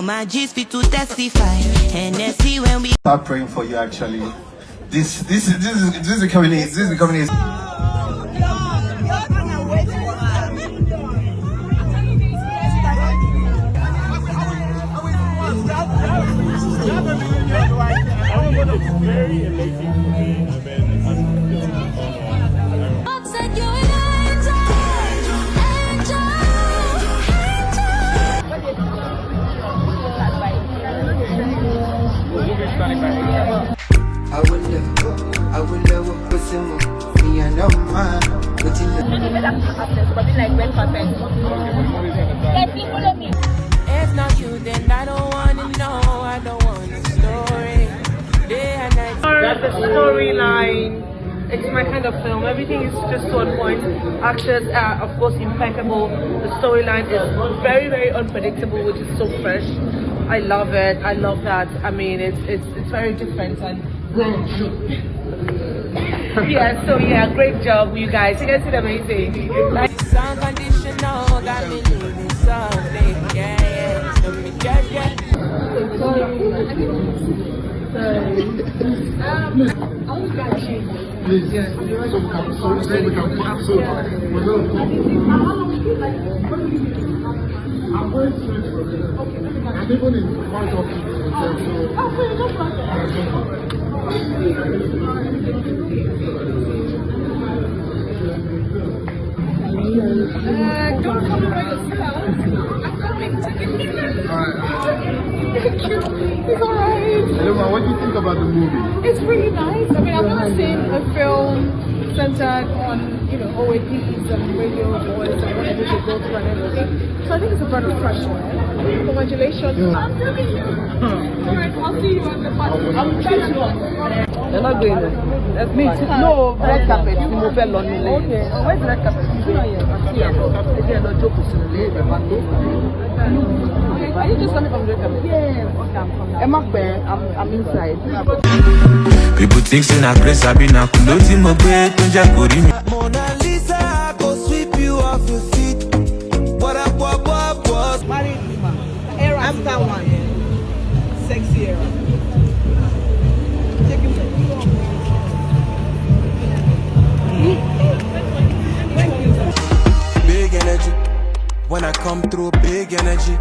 my G's fit to testify. And let's see when we start praying for you. Actually, this is becoming this is becoming. Very amazing for me. I wonder what person me and no man. But in the if not you, then I don't wanna know. I don't want a story. Day and night. That's the storyline. It's my kind of film. Everything is just to on point. Actors are, of course, impeccable. The storyline is very, very unpredictable, which is so fresh. I love it. I love that. I mean, it's very different and yeah. So yeah, great job, you guys. You guys did amazing. It's unconditional. Got me living someday. Yeah. please, so we can I'm going to and even in front of don't come by yourself. It's alright. Hello, what do you think about the movie? It's really nice. I mean, I've never seen a film centered on, OAPs and radio voice and whatever they go through and everything. So I think it's a breath of fresh air. Congratulations. Yeah. Alright, I'll see you on the party. I'm trying to They're not going there. That's me. No, red carpet. You move well on me. Okay. Where's the red carpet? Are you just coming from the red carpet? Yeah. Okay, I'm coming. I'm inside. People think in a place I've been a kuloti mo gbe to je kori mi. Mona Lisa, I go sweep you off your feet. What Married woman. After one. Sexy era. Big energy. When I come through, big energy.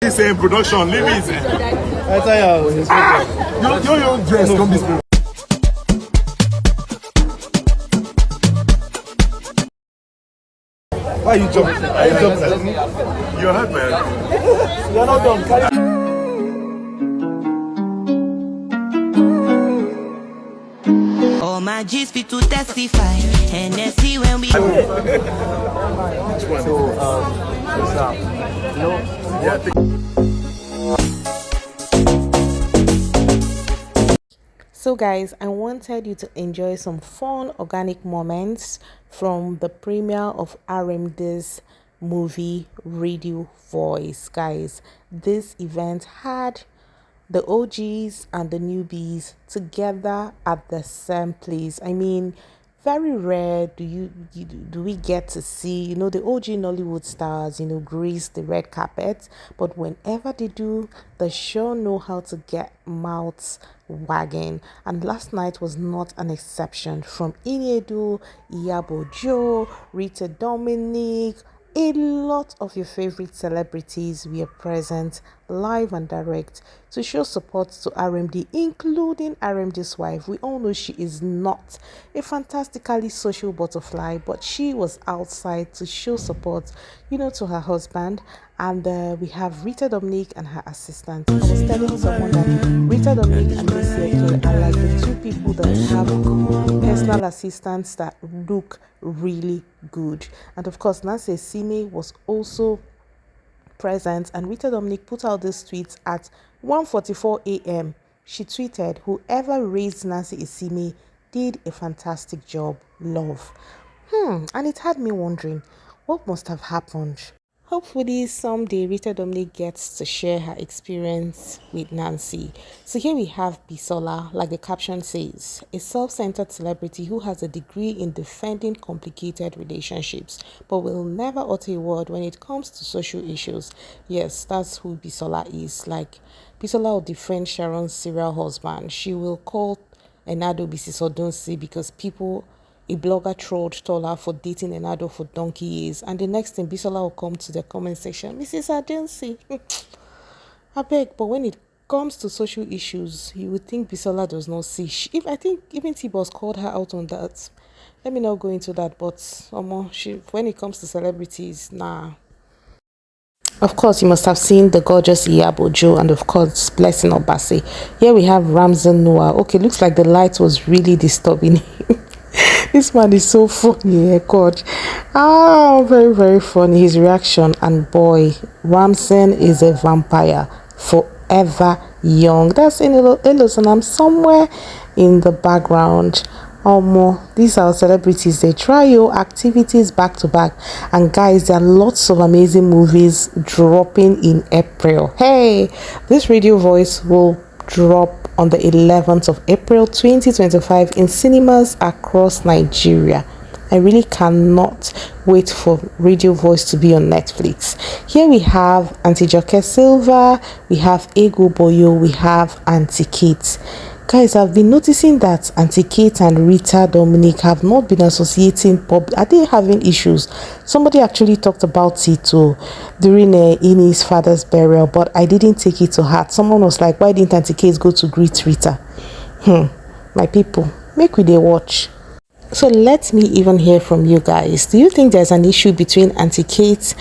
Say in production, leave it. I tell you, your dress don't be spirit. Why you jumping? You're hurt, man. You're not done. all my G's fit to testify. And let's see when we So guys, I wanted you to enjoy some fun organic moments from the premiere of Rmd'S movie Radio Voice. Guys, this event had the OGs and the newbies together at the same place. I mean, very rare do we get to see the OG Nollywood stars grace the red carpet, but whenever they do, the show know how to get mouths wagging, and last night was not an exception. From Iyabo, Iyabo, Rita, Dominic, a lot of your favorite celebrities were present live and direct to show support to Rmd, including Rmd's wife. We all know she is not a fantastically social butterfly, but she was outside to show support, to her husband. And we have Rita, Dominic, and her assistant. I was telling someone that Rita, Dominic, and Miss Yeke are like the two people that have personal assistants that look really good. And of course, Nancy Esime was also present, and Rita Dominic put out this tweet at 1:44 a.m. She tweeted, "Whoever raised Nancy Esime did a fantastic job. Love." And it had me wondering, what must have happened? Hopefully someday Rita Dominic gets to share her experience with Nancy. So here we have Bisola, like the caption says, a self-centered celebrity who has a degree in defending complicated relationships, but will never utter a word when it comes to social issues. Yes, that's who Bisola is. Like, Bisola will defend Sharon's serial husband. She will call Enado Bisisodunsi because a blogger trolled Tola for dating Enado for donkey years. And the next thing, Bisola will come to the comment section, Mrs. Adensi, I beg, but when it comes to social issues, you would think Bisola does not see. I think even T-Boss called her out on that. Let me not go into that, but when it comes to celebrities, nah. Of course, you must have seen the gorgeous Iyabo Joe and of course, Blessing Obase. Here we have Rmd'S Noah. Okay, looks like the light was really disturbing. This man is so funny, God. Very, very funny. His reaction, and boy, Rmd'S is a vampire, forever young. That's in Illusion. I'm somewhere in the background. These are celebrities. They try your activities back to back, and guys, there are lots of amazing movies dropping in April. Hey, this radio voice will drop on the 11th of April 2025 in cinemas across Nigeria. I really cannot wait for Radio Voice to be on Netflix. Here we have Auntie Joke Silva, we have Ego Boyo, we have Auntie Kate. Guys, I've been noticing that Auntie Kate and Rita Dominic have not been associating. Are they having issues? Somebody actually talked about it during Ini's father's burial, but I didn't take it to heart. Someone was like, why didn't Auntie Kate go to greet Rita? My people, make we dey watch. So let me even hear from you guys. Do you think there's an issue between Auntie Kate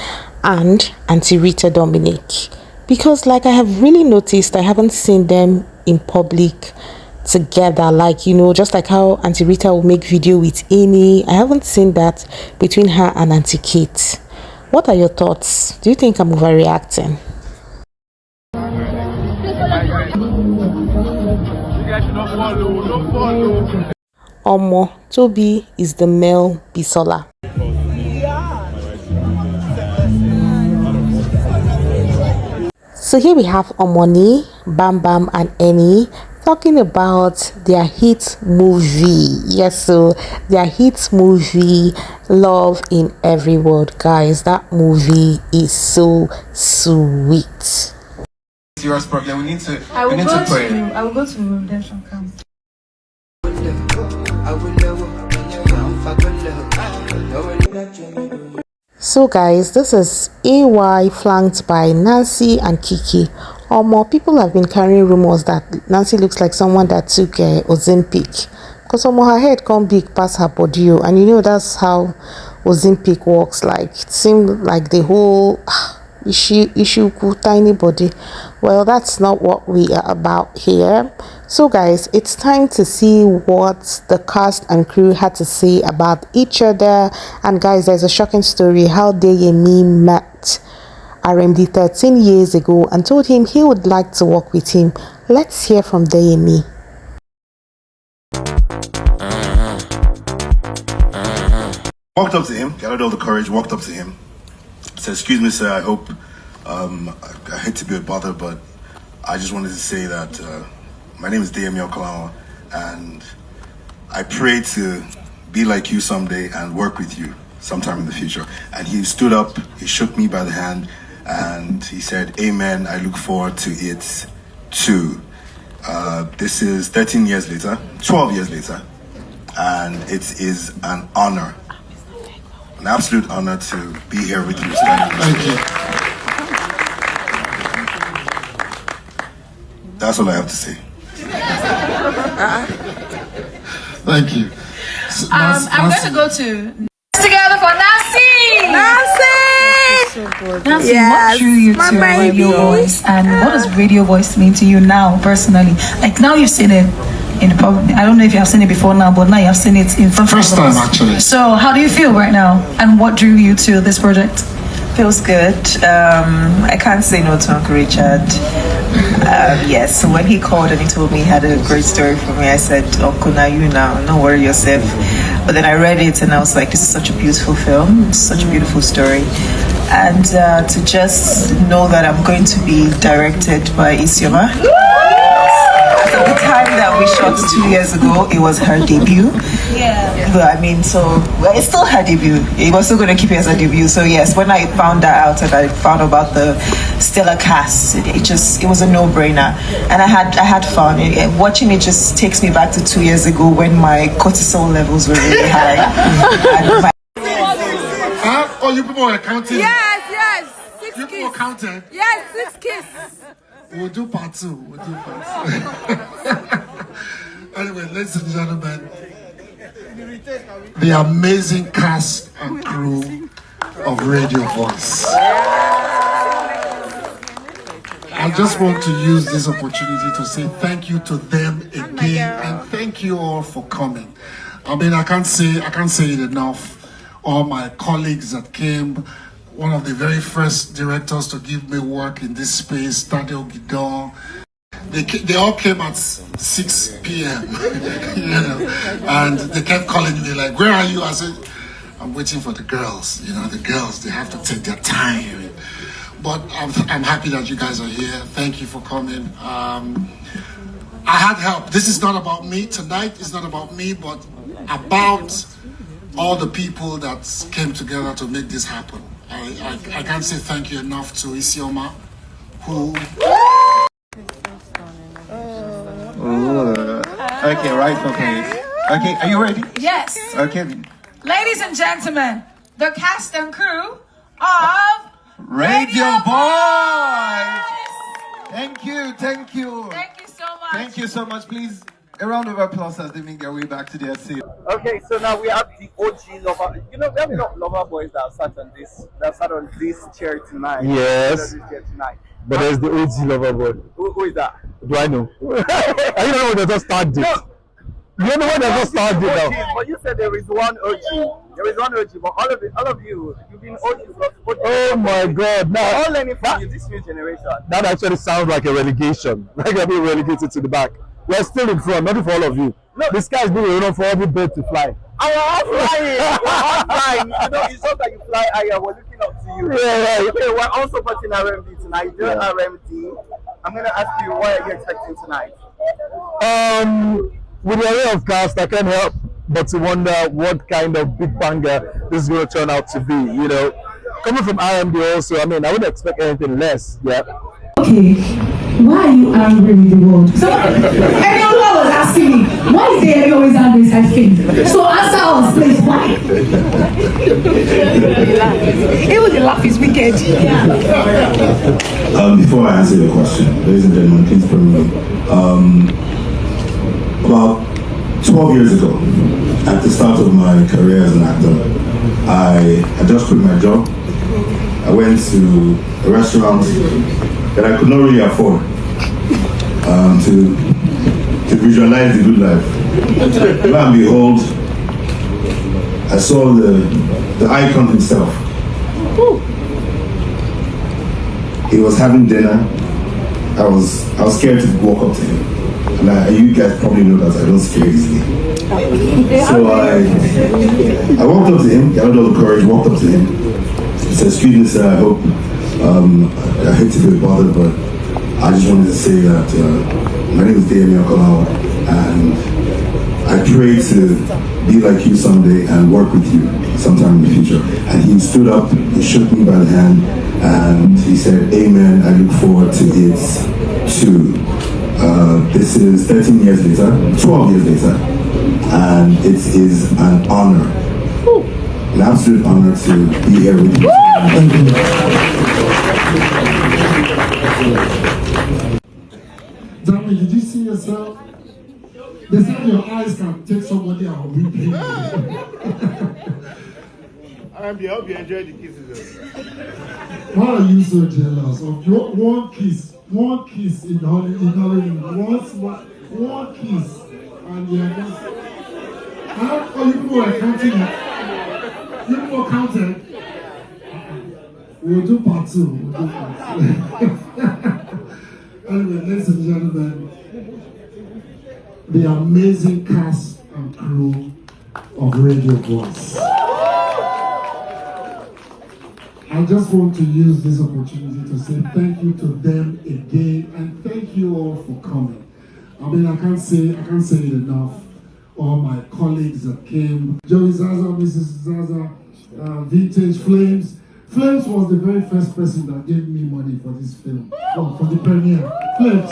and Auntie Rita Dominic? Because like I have really noticed, I haven't seen them in public together, like, just like how Auntie Rita will make video with Ini. I haven't seen that between her and Auntie Kate. What are your thoughts? Do you think I'm overreacting? Toby is the male Bisola. So here we have Omoni, Bam Bam and Eni talking about their hit movie. Yes, so their hit movie, Love in Every Word. Guys, that movie is so sweet. Serious problem. We need to pray. I will go to redemption camp. So guys, this is AY flanked by Nancy and Kiki. More people have been carrying rumors that Nancy looks like someone that took Ozempic, because her head can't big past her body, and that's how Ozempic works. Like, it seemed like the whole issue tiny body. Well, that's not what we are about here. So guys, it's time to see what the cast and crew had to say about each other. And guys, there's a shocking story how Deyemi met Rmd 13 years ago and told him he would like to work with him. Let's hear from Deyemi. Walked up to him, gathered all the courage, walked up to him, said, "Excuse me, sir, I hope, I hate to be a bother, but I just wanted to say that my name is Deyemi Okalama, and I pray to be like you someday and work with you sometime in the future." And he stood up, he shook me by the hand, and he said, "Amen, I look forward to it too." This is 13 years later, 12 years later, and it is an honor, an absolute honor to be here with you. Thank you. That's all I have to say. Thank you. So, I'm going to go to together for Nancy. Nancy, Yes, what drew you to Radio Voice, and what does Radio Voice mean to you now, personally? Like, now you've seen it in the public. I don't know if you have seen it before now, but now you have seen it in front first of us. time, actually. So, how do you feel right now, and what drew you to this project? Feels good. I can't say no to Uncle Richard. Yes, so when he called and he told me he had a great story for me, I said, "Uncle, now you now, don't worry yourself." But then I read it and I was like, this is such a beautiful film, it's such a beautiful story. and to just know that I'm going to be directed by Isioma. At the time that we shot 2 years ago, it was her debut. Yeah. But I mean, it's still her debut. It was still going to keep it as a debut. So yes, when I found that out and I found about the stellar cast, it was a no-brainer, and I had fun. Watching it just takes me back to 2 years ago when my cortisol levels were really high. Oh, you people are counting? Yes. 6 You people are counting? Yes, 6 kisses. We'll do part 2. Anyway, ladies and gentlemen, the amazing cast and crew of Radio Voice. I just want to use this opportunity to say thank you to them again, and thank you all for coming. I mean, I can't say it enough. All my colleagues that came, one of the very first directors to give me work in this space, Tadeo Gidon. They all came at 6 p.m. you know, and they kept calling me like, "Where are you?" I said, "I'm waiting for the girls. You know, the girls, they have to take their time." But I'm happy that you guys are here. Thank you for coming. I had help. This is not about me tonight. It's not about me, but about all the people that came together to make this happen. I can't say thank you enough to Isioma, who... Okay, right, okay. Okay, are you ready? Yes. Okay. Ladies and gentlemen, the cast and crew of Radio Boys! Thank you. Thank you so much. Thank you so much. Please, a round of applause as they make their way back to their seat. Okay, so now we have the OG lover. You know, we have enough lover boys that sat on this chair tonight. Yes. But there's the OG lover boy. Who is that? Do I know? I don't know when they just started. No. You know when they just started now. But you said there is one OG. There is one OG, but all of you, you've been OGs. Oh my God! Now all learning from you, this new generation. That actually sounds like a relegation. Like we're being relegated to the back. We're still in front, not for all of you. No. The sky is being enough for every bird to fly. We're all flying. You know, it's not that you fly higher. We're looking up to you. Yeah, right. Okay, we're also supporting Rmd tonight. You're Rmd. I'm gonna ask you, what are you expecting tonight? With the array of cast, I can't help but to wonder what kind of big banger this is going to turn out to be. You know, coming from Rmd also, I mean, I wouldn't expect anything less. Yeah. Okay, why are you angry with the world? So everyone was asking me, why is Deyemi always angry inside film? So answer us, please, why? Even the laugh is wicked. Before I answer your question, ladies and gentlemen, please permit me. About 12 years ago, at the start of my career as an actor, I just quit my job. I went to a restaurant that I could not really afford to visualize the good life. Lo and behold, I saw the icon himself. He was having dinner. I was scared to walk up to him. And you guys probably know that I don't scare easily. So I walked up to him, gathered all the courage, walked up to him. He said, "Excuse me, sir, I hope, I hate to be bothered, but I just wanted to say that my name is Deyemi, and I pray to be like you someday and work with you sometime in the future." And he stood up, he shook me by the hand, and he said, "Amen, I look forward to it too." This is 13 years later, 12 years later, and it is an honor, an absolute honor to be here with you. Dominic, did you see yourself? They said your eyes can take somebody out weeping. I hope you enjoy the kisses. Why are you so jealous of your one kiss in Hollywood, one kiss, and you're just... How you people are counting? You people counted? We'll do part 2. Anyway, ladies and gentlemen, the amazing cast and crew of Radio Voice. I just want to use this opportunity to say thank you to them again, and thank you all for coming. I mean, I can't say it enough. All my colleagues that came, Joey Zaza, Mrs. Zaza, Vintage Flames. Flames was the very first person that gave me money for this film, for the premiere. Flames.